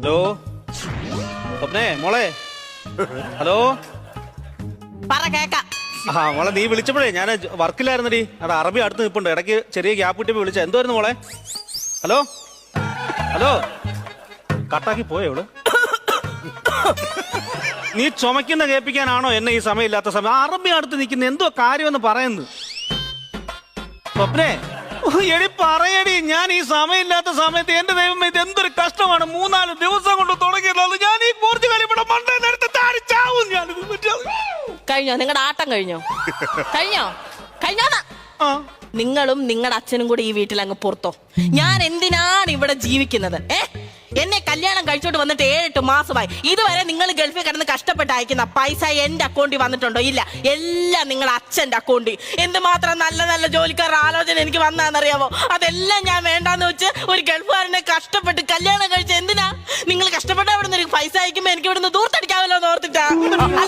Hello സ്വപ്നേ മോളെ. Hello പറ കേക്കാം. ആ മോളെ, നീ വിളിച്ചപ്പോഴേ ഞാൻ വർക്കിലായിരുന്നടി. അവിടെ അറബി അടുത്ത് നിൽപ്പുണ്ട്. ഇടയ്ക്ക് ചെറിയ ഗ്യാപ്പ് കിട്ടിയപ്പോൾ വിളിച്ച. എന്തുവായിരുന്നു മോളെ? ഹലോ ഹലോ കട്ടാക്കി പോയോ ഇവള്? നീ ചുമക്കുന്ന കേൾപ്പിക്കാനാണോ എന്നെ ഈ സമയമില്ലാത്ത സമയം? അറബി അടുത്ത് നിൽക്കുന്ന എന്തോ കാര്യമെന്ന് പറയുന്നു. സ്വപ്നേ എടി പറയടി, ഞാൻ ഈ സമയമില്ലാത്ത സമയത്ത് എന്റെ ദൈവം ഇത് എന്തൊരു കഷ്ടമാണ്. 3-4 ദിവസം കൊണ്ട് തുടങ്ങിയത്. ഞാൻ ഈ കുറച്ച് കാര്യം ഇവിടെ മണ്ടേ നേരത്തെ താടിച്ചാവും. കഴിഞ്ഞോ നിങ്ങളുടെ ആട്ടം? കഴിഞ്ഞോ കഴിഞ്ഞോ? ആ നിങ്ങളും നിങ്ങളുടെ അച്ഛനും കൂടി ഈ വീട്ടിൽ അങ്ങ് പുറത്തോ. ഞാൻ എന്തിനാണ് ഇവിടെ ജീവിക്കുന്നത്? എന്നെ കല്യാണം കഴിച്ചോട്ട് വന്നിട്ട് 7-8 മാസമായി. ഇതുവരെ നിങ്ങൾ ഗൾഫിൽ കിടന്ന് കഷ്ടപ്പെട്ട് അയക്കുന്ന പൈസ എന്റെ അക്കൗണ്ടിൽ വന്നിട്ടുണ്ടോ? ഇല്ല, എല്ലാം നിങ്ങളുടെ അച്ഛന്റെ അക്കൗണ്ടിൽ. എന്തുമാത്രം നല്ല നല്ല ജോലിക്കാരുടെ ആലോചന എനിക്ക് വന്നാന്നറിയാമോ? അതെല്ലാം ഞാൻ വേണ്ടാന്ന് വെച്ച് ഒരു ഗൾഫുകാരനെ കഷ്ടപ്പെട്ട് കല്യാണം കഴിച്ച എന്തിനാ? നിങ്ങൾ കഷ്ടപ്പെട്ട